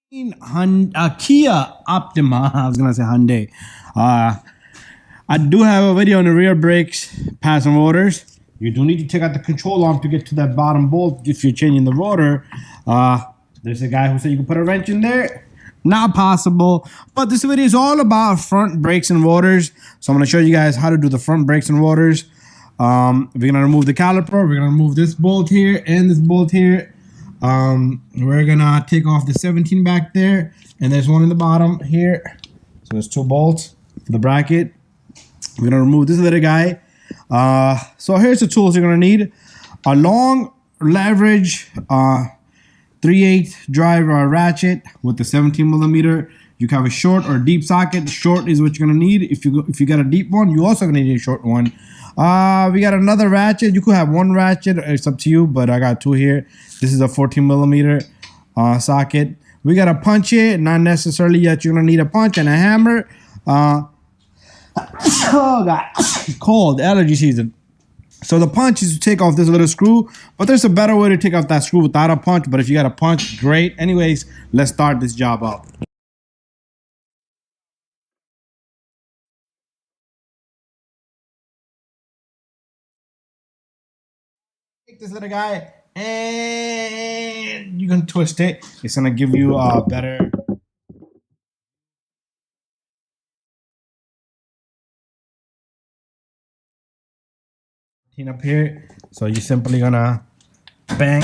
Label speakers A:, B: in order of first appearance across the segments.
A: Kia Optima. I was gonna say Hyundai. I do have a video on the rear brakes, pads and rotors. You do need to take out the control arm to get to that bottom bolt if you're changing the rotor. There's a guy who said you can put a wrench in there. Not possible. But this video is all about front brakes and rotors. So I'm gonna show you guys how to do the front brakes and rotors. We're gonna remove the caliper. We're gonna remove this bolt here and this bolt here. We're gonna take off the 17 back there, and there's one in the bottom here. So there's 2 bolts for the bracket. We're gonna remove this little guy. So here's the tools you're gonna need: a long leverage 3/8 drive ratchet with the 17 millimeter. You can have a short or deep socket. The short is what you're gonna need. If you got a deep one, you also gonna need a short one. We got another ratchet. You could have one ratchet, it's up to you, but I got 2 here. This is a 14 millimeter socket. We gotta punch it, not necessarily yet you're gonna need a punch and a hammer. Oh god, it's cold, allergy season. So the punch is to take off this little screw, but there's a better way to take off that screw without a punch, but if you got a punch, great. Anyways, let's start this job up. Take this little guy and you can twist it. It's gonna give you a better up here. So you're simply gonna bang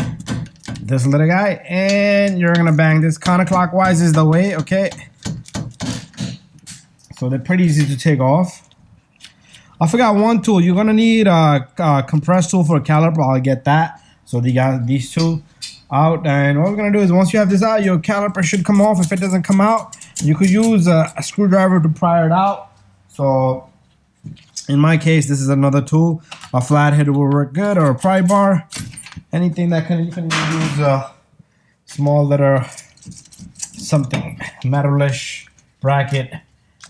A: this little guy and you're gonna bang this counterclockwise is the way. Okay, so they're pretty easy to take off. I forgot one tool. You're gonna need a compressed tool for a caliper. I'll get that. So they got these 2 out, and what we're gonna do is once you have this out, your caliper should come off. If it doesn't come out, you could use a screwdriver to pry it out. So in my case, this is another tool. A flathead will work good, or a pry bar. Anything that you can use a small little something metalish bracket.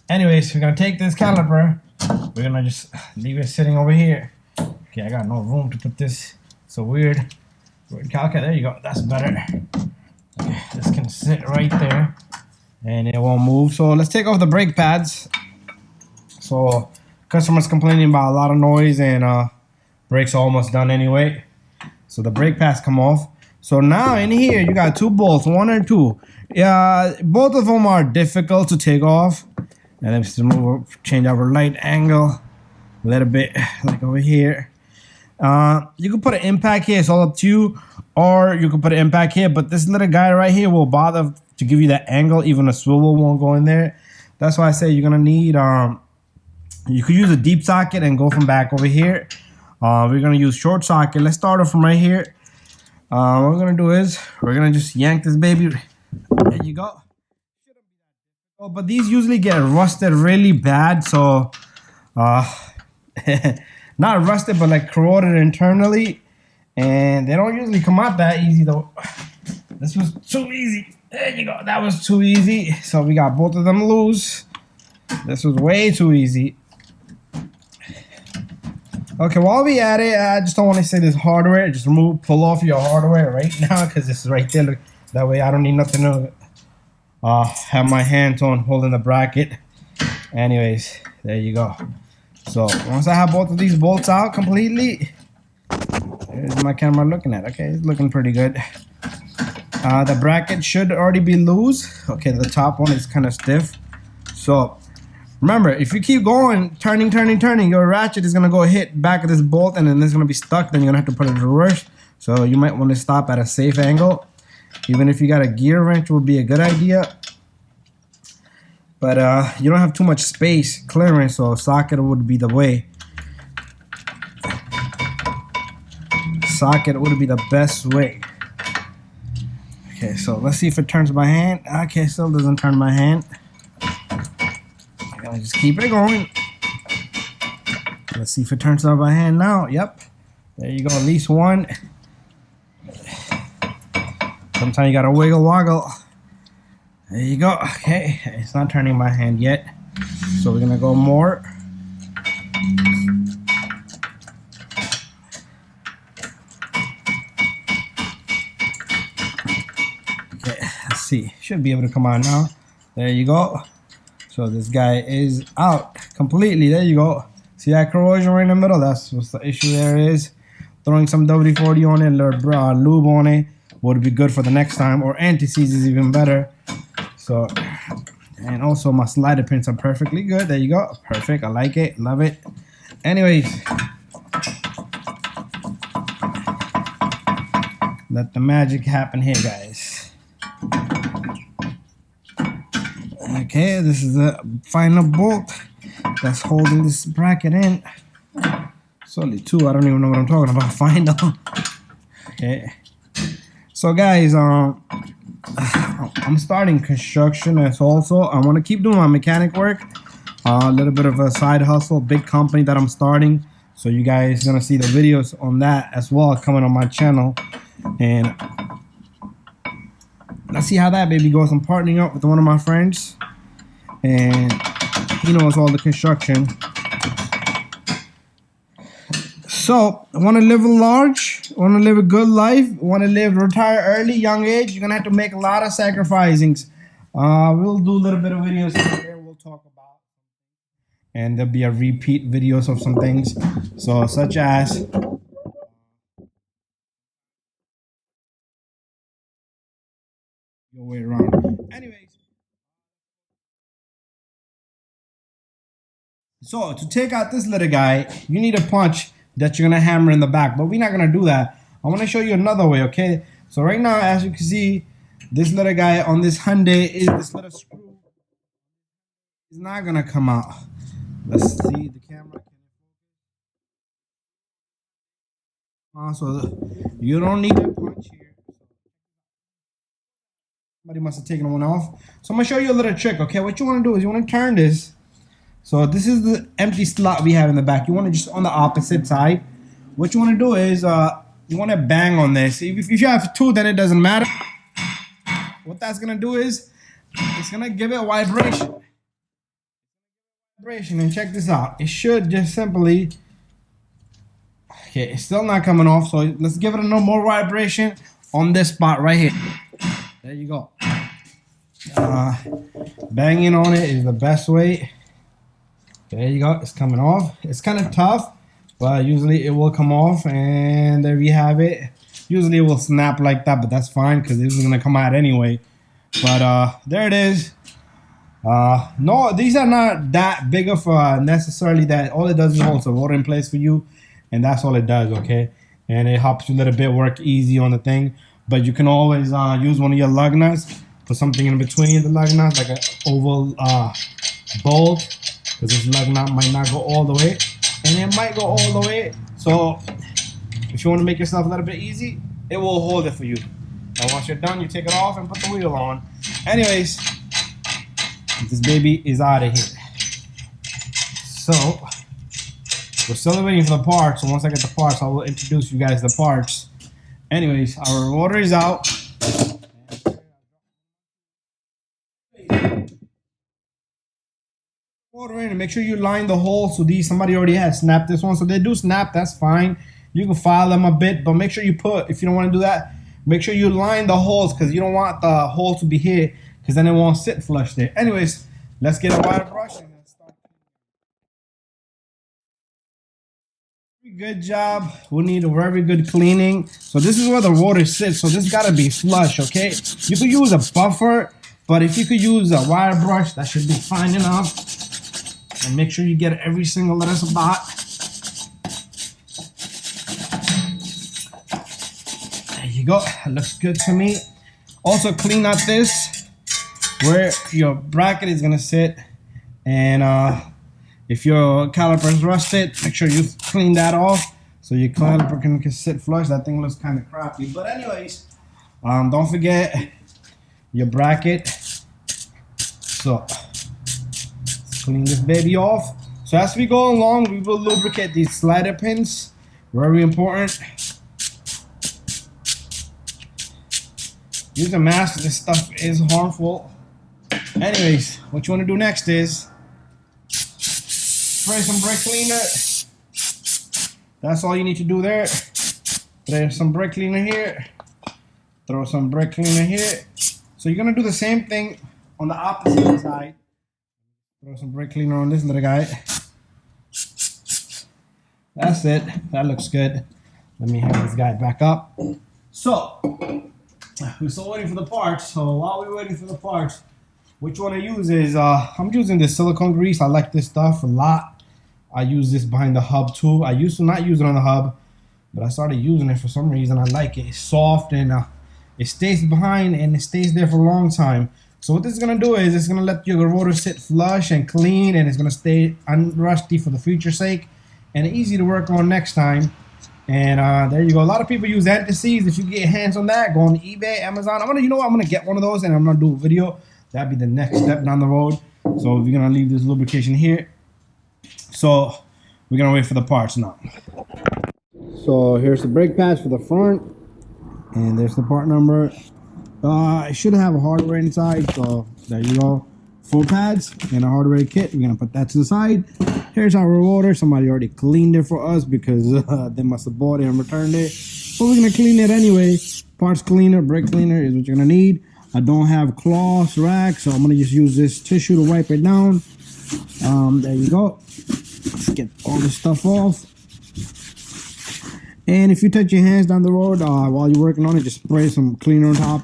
A: Anyways, we're gonna take this caliper. We're gonna just leave it sitting over here. Okay, I got no room to put this. So weird calculator. There you go. That's better. Okay, this can sit right there, and it won't move. So let's take off the brake pads. So customers complaining about a lot of noise, and brakes are almost done anyway. So the brake pads come off. So now in here you got 2 bolts, 1 or 2. Yeah, both of them are difficult to take off. And let's change our light angle a little bit, like over here. You can put an impact here, it's all up to you, or you can put an impact here, but this little guy right here will bother to give you that angle. Even a swivel won't go in there. That's why I say you're gonna need you could use a deep socket and go from back over here. We're gonna use short socket. Let's start off from right here. What we're gonna do is we're gonna just yank this baby. There you go. Oh, but these usually get rusted really bad, so not rusted, but like corroded internally, and they don't usually come out that easy though. This was too easy. There you go. That was too easy. So we got both of them loose. This was way too easy. Okay, while we at it, I just don't want to say this hardware. Just pull off your hardware right now, because this is right there. Look, that way I don't need nothing to have my hands on holding the bracket. Anyways, there you go. So once I have both of these bolts out completely, here's my camera looking at. Okay, it's looking pretty good. The bracket should already be loose. Okay, the top one is kind of stiff. So remember, if you keep going, turning, your ratchet is gonna go hit back of this bolt, and then it's gonna be stuck. Then you're gonna have to put it in reverse. So you might want to stop at a safe angle. Even if you got a gear wrench, would be a good idea. But you don't have too much space clearance, so a socket would be the way. Socket would be the best way. Okay, so let's see if it turns by hand. Okay, still doesn't turn by hand. I gotta just keep it going. Let's see if it turns out by hand now. Yep. There you go, at least one. Sometimes you gotta wiggle woggle. There you go. Okay, it's not turning by hand yet, so we're gonna go more. see. Should be able to come out now. There you go. So this guy is out completely. There you go. See that corrosion right in the middle? That's what the issue there is. Throwing some WD-40 on it, or lube on it would be good for the next time, or anti-seize is even better. So, and also my slider pins are perfectly good. There you go. Perfect. I like it. Love it. Anyways, let the magic happen here, guys. Okay, this is the final bolt that's holding this bracket in. It's only two. I don't even know what I'm talking about. Final. Okay. So guys, I'm starting construction as also. I want to keep doing my mechanic work. A little bit of a side hustle, big company that I'm starting. So you guys gonna see the videos on that as well coming on my channel. And let's see how that baby goes. I'm partnering up with one of my friends, and he knows all the construction. So, want to live large, want to live a good life, want to retire early, young age, you're going to have to make a lot of sacrificings. We'll do a little bit of videos here we'll talk about. And there'll be a repeat videos of some things. So, such as your way around. Anyways. So, to take out this little guy, you need a punch that you're gonna hammer in the back, but we're not gonna do that. I want to show you another way, okay? So right now, as you can see, this little guy on this Hyundai is this little screw is not gonna come out. Let's see the camera. So you don't need a punch here. Somebody must have taken one off. So I'm gonna show you a little trick, okay? What you want to do is you want to turn this. So this is the empty slot we have in the back. You want to just on the opposite side. What you want to do is you want to bang on this. If you have two, then it doesn't matter. What that's gonna do is it's gonna give it a vibration. And check this out. It should just simply. Okay, it's still not coming off. So let's give it a little more vibration on this spot right here. There you go. Banging on it is the best way. There you go, it's coming off. It's kind of tough, but usually it will come off, and there we have it. Usually it will snap like that, but that's fine because this is gonna come out anyway. But there it is. No, these are not that big of necessarily that. All it does is hold the rotor in place for you, and that's all it does, okay? And it helps you a little bit work easy on the thing. But you can always use one of your lug nuts, put something in between the lug nuts, like an oval bolt. Because this lug nut might not go all the way, and it might go all the way. So if you want to make yourself a little bit easy, it will hold it for you. And once you're done, you take it off and put the wheel on. Anyways, this baby is out of here. So we're still waiting for the parts. So once I get the parts, I will introduce you guys the parts. Anyways, our rotor is out. Water in and make sure you line the hole. So these, somebody already has snapped this one, so they do snap, that's fine. You can file them a bit, but make sure you put, if you don't want to do that, make sure you line the holes, because you don't want the hole to be here, because then it won't sit flush there. Anyways, let's get a wire brush and start. Good job. We need a very good cleaning. So this is where the rotor sits, so this got to be flush, okay? You could use a buffer, but if you could use a wire brush, that should be fine enough. And make sure you get every single little spot. There you go. It looks good to me. Also clean out this where your bracket is gonna sit. And if your caliper is rusted, make sure you clean that off so your caliper can sit flush. That thing looks kind of crappy. But anyways, don't forget your bracket. So clean this baby off. So as we go along, we will lubricate these slider pins. Very important. Use a mask. This stuff is harmful. Anyways, what you want to do next is spray some brake cleaner. That's all you need to do there. Throw some brake cleaner here. Throw some brake cleaner here. So you're gonna do the same thing on the opposite side. Throw some brake cleaner on this little guy. That's it. That looks good. Let me have this guy back up. So we're still waiting for the parts. So while we're waiting for the parts, which one I use is I'm using this silicone grease. I like this stuff a lot. I use this behind the hub too. I used to not use it on the hub, but I started using it for some reason. I like it. It's soft and it stays behind and it stays there for a long time. So what this is gonna do is it's gonna let your rotor sit flush and clean, and it's gonna stay unrusty for the future's sake and easy to work on next time. And there you go. A lot of people use anti-seize. If you get your hands on that, go on eBay, Amazon. You know what? I'm gonna get one of those and I'm gonna do a video. That'd be the next step down the road. So we're gonna leave this lubrication here. So we're gonna wait for the parts now. So here's the brake pads for the front, and there's the part number. It should have a hardware inside, so there you go. 4 pads and a hardware kit. We're gonna put that to the side. Here's our rotor. Somebody already cleaned it for us because they must have bought it and returned it. So we're gonna clean it anyway. Parts cleaner, brake cleaner is what you're gonna need. I don't have cloths, rack, so I'm gonna just use this tissue to wipe it down. There you go. Let's get all this stuff off. And if you touch your hands down the road while you're working on it, just spray some cleaner on top.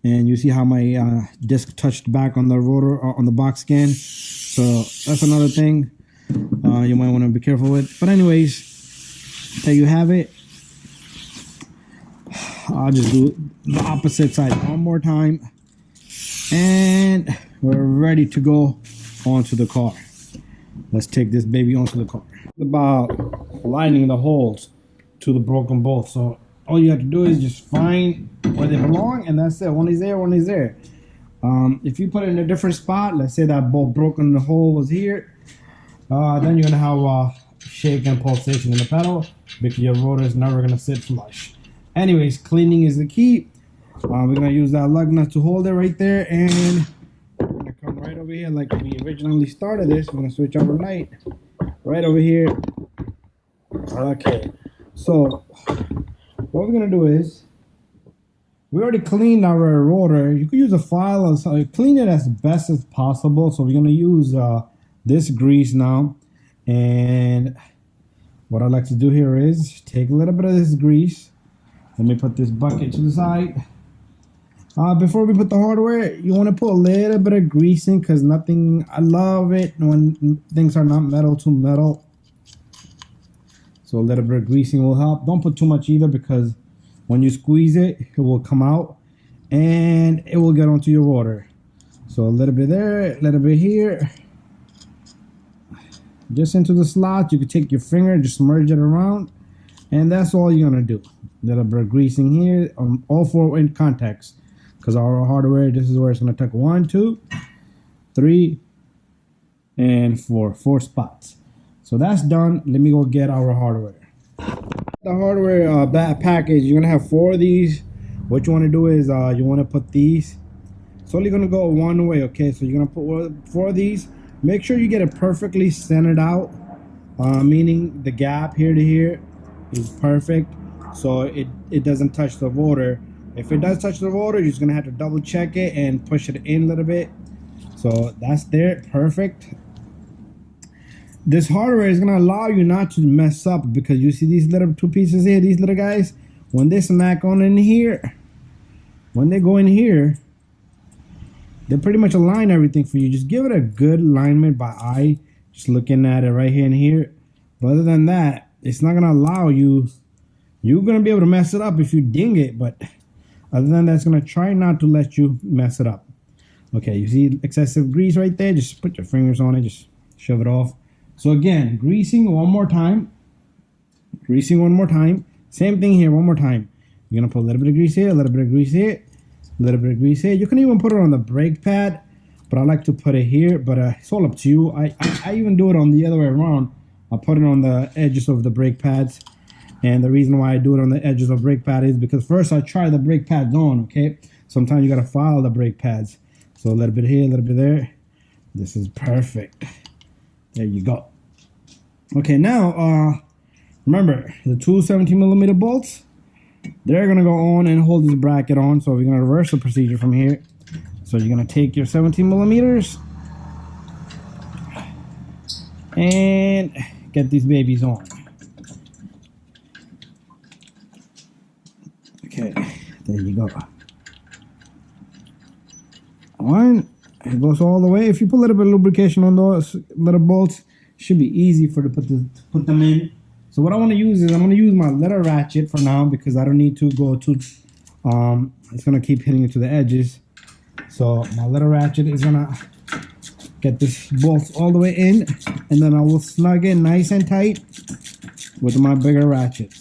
A: And you see how my disc touched back on the rotor, on the box skin. So that's another thing you might want to be careful with. But anyways, there you have it. I'll just do the opposite side one more time. And we're ready to go onto the car. Let's take this baby onto the car. It's about lining the holes to the broken bolt. So all you have to do is just find where they belong, and that's it. One is there, one is there. If you put it in a different spot, let's say that bolt broken hole was here, then you're gonna have shake and pulsation in the pedal because your rotor is never gonna sit flush. Anyways, cleaning is the key. We're gonna use that lug nut to hold it right there, and we're gonna come right over here like we originally started this. We're gonna switch over light right over here. Okay, so what we're gonna do is we already cleaned our rotor. You could use a file and so clean it as best as possible. So we're gonna use this grease now, and what I like to do here is take a little bit of this grease. Let me put this bucket to the side. Before we put the hardware, you want to put a little bit of greasing because I love it when things are not metal to metal. So a little bit of greasing will help. Don't put too much either because when you squeeze it, it will come out and it will get onto your rotor. So a little bit there, a little bit here. Just into the slot. You can take your finger, just merge it around, and that's all you're gonna do. A little bit of greasing here on all 4 in contacts. Because our hardware, this is where it's gonna take 1, 2, 3, and 4 spots. So that's done. Let me go get our hardware. The hardware package, you're gonna have 4 of these. What you want to do is you want to put these. It's only gonna go one way, okay? So you're gonna put 4 of these. Make sure you get it perfectly centered out, meaning the gap here to here is perfect, so it doesn't touch the rotor. If it does touch the rotor, you're just gonna have to double check it and push it in a little bit. So that's there, perfect. This hardware is gonna allow you not to mess up because you see these little 2 pieces here, these little guys, when they smack on in here, when they go in here, they pretty much align everything for you. Just give it a good alignment by eye, just looking at it right here and here. But other than that, it's not gonna allow you, you're gonna be able to mess it up if you ding it, but other than that, it's gonna try not to let you mess it up. Okay, you see excessive grease right there, just put your fingers on it, just shove it off. So again, greasing one more time, same thing here one more time. You're gonna put a little bit of grease here, a little bit of grease here, a little bit of grease here. You can even put it on the brake pad, but I like to put it here, but it's all up to you. I even do it on the other way around. I put it on the edges of the brake pads. And the reason why I do it on the edges of brake pad is because first I try the brake pads on, okay? Sometimes you gotta file the brake pads. So a little bit here, a little bit there. This is perfect. There you go. Okay, now, remember the two 17mm bolts. they're gonna go on and hold this bracket on. So we're gonna reverse the procedure from here. So you're gonna take your 17 millimeters and get these babies on. Okay, there you go. One, it goes all the way. If you put a little bit of lubrication on those little bolts, it should be easy for to put them in. So what I want to use is I'm going to use my little ratchet for now because I don't need to go too. It's going to keep hitting into the edges. So my little ratchet is going to get this bolt all the way in, and then I will snug it nice and tight with my bigger ratchet.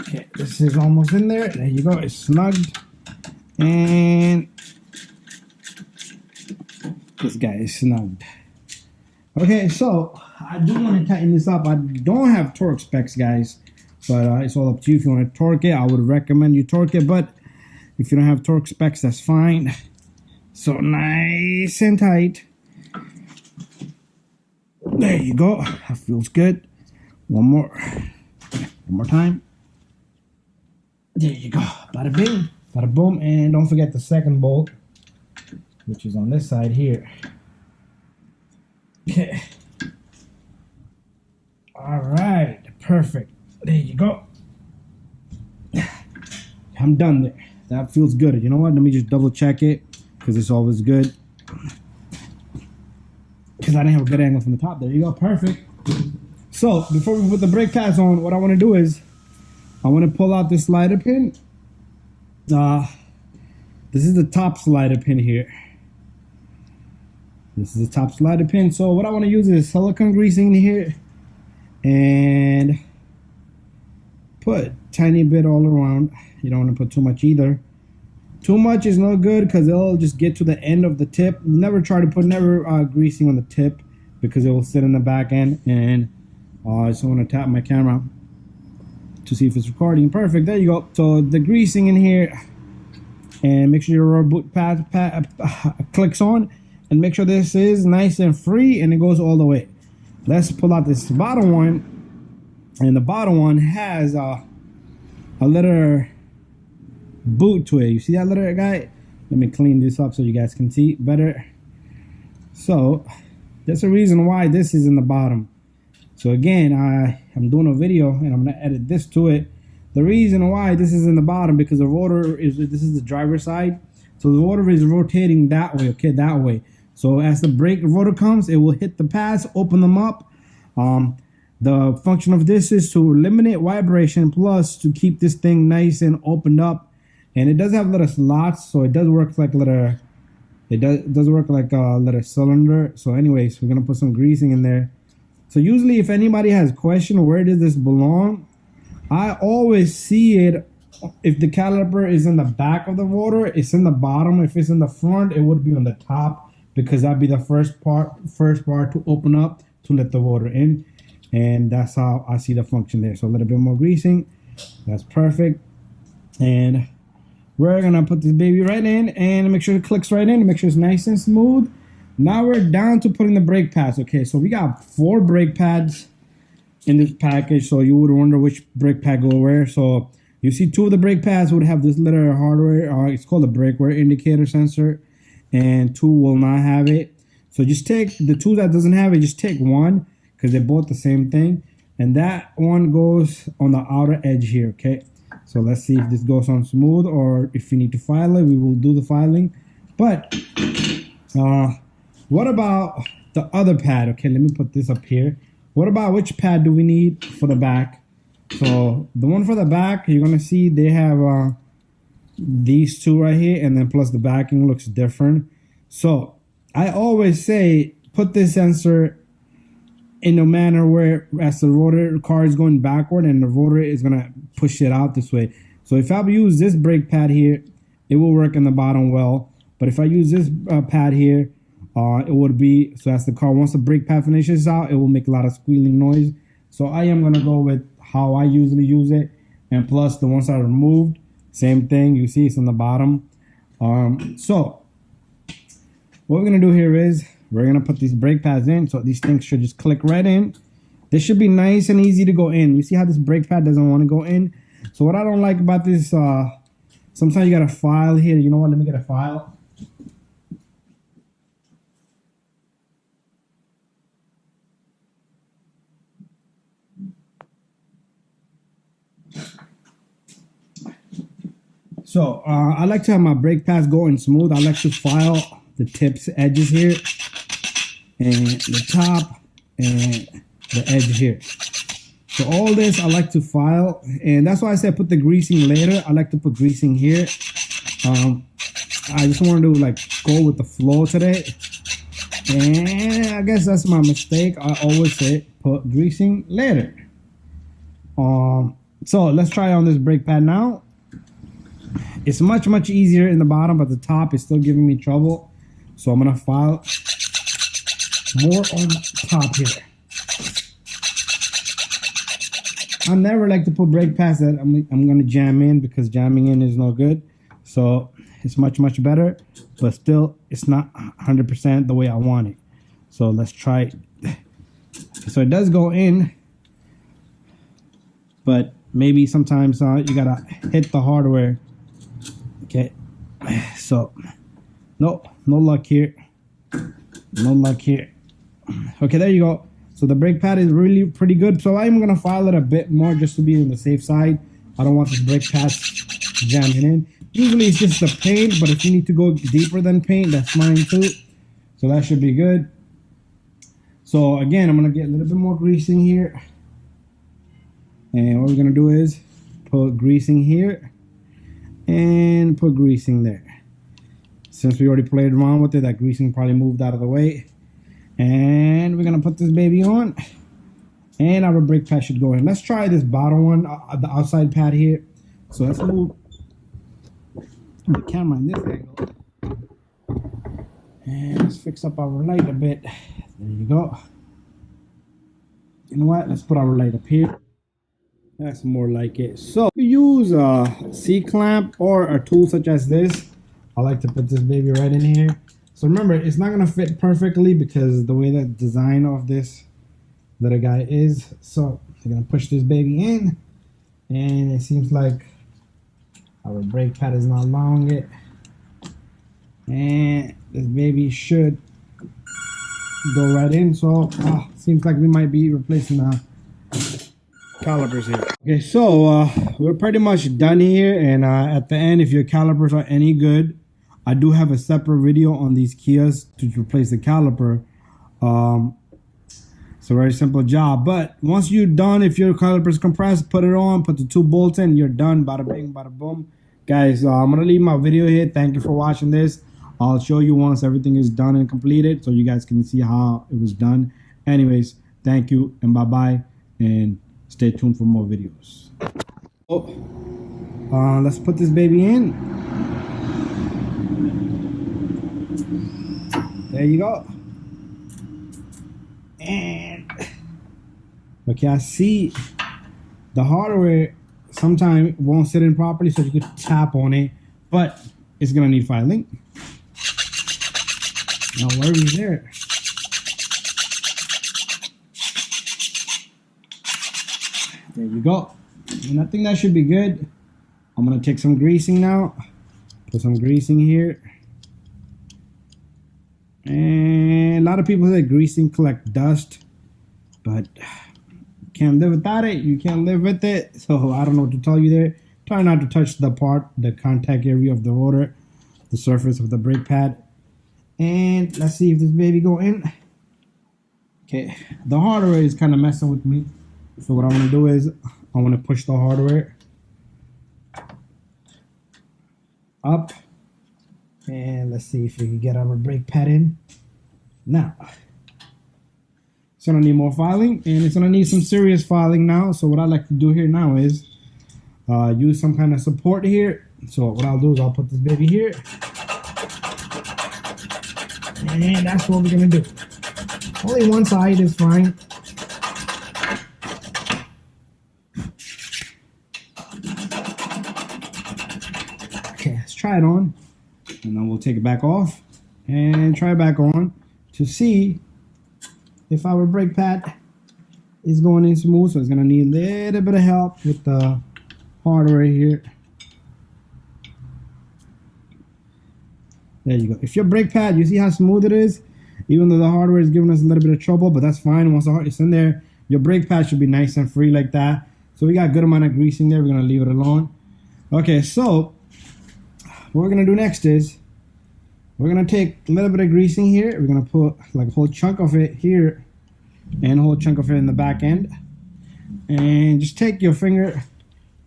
A: Okay, this is almost in there. There you go. It's snugged. And this guy is snugged. Okay, so I do want to tighten this up. I don't have torque specs, guys, but it's all up to you. If you want to torque it, I would recommend you torque it. But if you don't have torque specs, that's fine. So nice and tight. There you go. That feels good. One more time. There you go. Bada bing, bada boom. And don't forget the second bolt, which is on this side here. Okay. All right. Perfect. There you go. I'm done there. That feels good. You know what? Let me just double check it because it's always good. Because I didn't have a good angle from the top. There you go. Perfect. So before we put the brake pads on, what I want to do is I want to pull out this slider pin. This is the top slider pin here. This is the top slider pin. So what I want to use is silicone greasing in here and put a tiny bit all around. You don't want to put too much either. Too much is no good because it'll just get to the end of the tip. Never try to put greasing on the tip because it will sit in the back end. And I just want to tap my camera to see if it's recording. Perfect. There you go. So the greasing in here, and make sure your boot pad clicks on, and make sure this is nice and free and it goes all the way. Let's pull out this bottom one, and the bottom one has a little boot to it. You see that little guy? Let me clean this up so you guys can see better. So that's the reason why this is in the bottom. So again, I'm doing a video and I'm gonna edit this to it. The reason why this is in the bottom because the rotor is, this is the driver's side. So the rotor is rotating that way, okay, that way. So as the brake rotor comes, it will hit the pads, open them up. The function of this is to eliminate vibration plus to keep this thing nice and opened up. And it does have little slots, so it does work like a little, it does work like a little cylinder. So anyways, we're gonna put some greasing in there. So usually if anybody has a question, where does this belong? I always see it, if the caliper is in the back of the rotor, it's in the bottom. If it's in the front, it would be on the top because that'd be the first part to open up to let the rotor in. And that's how I see the function there. So a little bit more greasing, that's perfect. And we're gonna put this baby right in and make sure it clicks right in, make sure it's nice and smooth. Now we're down to putting the brake pads. Okay, so we got 4 brake pads in this package, so you would wonder which brake pad go where. So you see 2 of the brake pads would have this little hardware, it's called a brake wear indicator sensor, and 2 will not have it. So just take the 2 that doesn't have it, just take 1 because they're both the same thing, and that one goes on the outer edge here. Okay, so let's see if this goes on smooth, or if you need to file it, we will do the filing. But what about the other pad? Okay, let me put this up here. What about which pad do we need for the back? So the one for the back, you're gonna see they have these 2 right here, and then plus the backing looks different. So I always say put this sensor in a manner where as the rotor car is going backward and the rotor is gonna push it out this way. So if I use this brake pad here, it will work in the bottom well. But if I use this pad here, it would be, so as the car, once the brake pad finishes out, it will make a lot of squealing noise. So I am gonna go with how I usually use it. And plus the ones I removed, same thing, you see it's on the bottom. So what we're gonna do here is we're gonna put these brake pads in, so these things should just click right in. This should be nice and easy to go in. You see how this brake pad doesn't want to go in? So what I don't like about this, sometimes you got a file here. You know what? Let me get a file. So I like to have my brake pads going smooth. I like to file the tips, edges here, and the top, and the edge here. So all this I like to file, and that's why I said put the greasing later. I like to put greasing here. I just wanted to like go with the flow today, and I guess that's my mistake. I always say put greasing later. So let's try on this brake pad now. It's much easier in the bottom, but the top is still giving me trouble. So I'm gonna file more on the top here. I never like to put brake pads that I'm gonna jam in, because jamming in is no good. So it's much better, but still it's not 100% the way I want it. So let's try it. So it does go in, but maybe sometimes you gotta hit the hardware. Okay, so no luck here, no luck here. Okay, there you go. So the brake pad is really pretty good. So I'm gonna file it a bit more just to be on the safe side. I don't want this brake pad jamming in. Usually it's just the paint, but if you need to go deeper than paint, that's fine too. So that should be good. So again, I'm gonna get a little bit more greasing here. And what we're gonna do is put greasing here and put greasing there. Since we already played around with it, that greasing probably moved out of the way. And we're gonna put this baby on, and our brake pad should go in. Let's try this bottom one, the outside pad here. So let's move the camera in this angle, and let's fix up our light a bit. There you go. You know what? Let's put our light up here. That's more like it. So you use a C-clamp or a tool such as this. I like to put this baby right in here. So remember, it's not gonna fit perfectly because the way the design of this little guy is. So we're gonna push this baby in, and it seems like our brake pad is not allowing it. And this baby should go right in. So seems like we might be replacing the calipers here. Okay, so we're pretty much done here, and at the end, if your calipers are any good, I do have a separate video on these Kias to replace the caliper. It's a very simple job, but once you're done, if your caliper is compressed, put it on, put the 2 bolts in, you're done. Bada bing, bada boom. Guys, I'm gonna leave my video here. Thank you for watching this. I'll show you once everything is done and completed, so you guys can see how it was done. Anyways, thank you and bye-bye, and stay tuned for more videos. Let's put this baby in. There you go. And okay, I see the hardware sometimes won't sit in properly, so you could tap on it, but it's gonna need filing. No worries there. There you go. And I think that should be good. I'm gonna take some greasing now. Put some greasing here. And a lot of people say greasing collect dust, but you can't live without it. You can't live with it. So I don't know what to tell you there. Try not to touch the contact area of the rotor, the surface of the brake pad. And let's see if this baby go in. Okay, the hardware is kind of messing with me. So what I want to do is I want to push the hardware up. And let's see if we can get our brake pad in. Now, it's gonna need more filing, and it's gonna need some serious filing now. So what I like to do here now is use some kind of support here. So what I'll do is I'll put this baby here, and that's what we're gonna do. Only one side is fine. Okay, let's try it on. And then we'll take it back off and try it back on to see if our brake pad is going in smooth. So it's gonna need a little bit of help with the hardware here. There you go. If your brake pad, you see how smooth it is, even though the hardware is giving us a little bit of trouble, but that's fine. Once the hardware is in there, your brake pad should be nice and free like that. So we got a good amount of greasing there. We're gonna leave it alone. Okay, so what we're gonna do next is we're gonna take a little bit of greasing here. We're gonna put like a whole chunk of it here and a whole chunk of it in the back end. And just take your finger,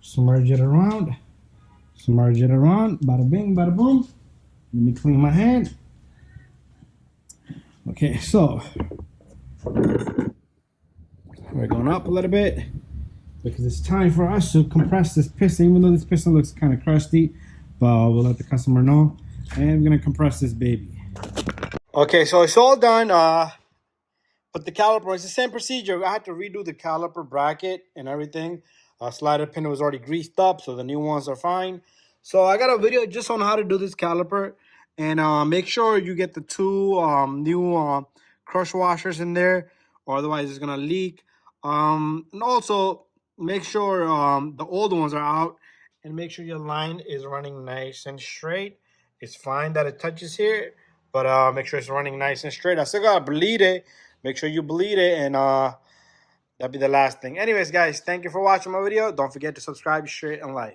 A: submerge it around, bada bing, bada boom. Let me clean my hand. Okay, so we're going up a little bit because it's time for us to compress this piston, even though this piston looks kind of crusty, but we'll let the customer know. And we're gonna compress this baby. Okay, so it's all done. But the caliper, it's the same procedure. I had to redo the caliper bracket and everything. Slider pin was already greased up, so the new ones are fine. So I got a video just on how to do this caliper. And make sure you get the two new crush washers in there, or otherwise it's gonna leak. And also make sure the old ones are out, and make sure your line is running nice and straight. It's fine that it touches here, but make sure it's running nice and straight. I still gotta bleed it. Make sure you bleed it, and that'll be the last thing. Anyways, guys, thank you for watching my video. Don't forget to subscribe, share, and like.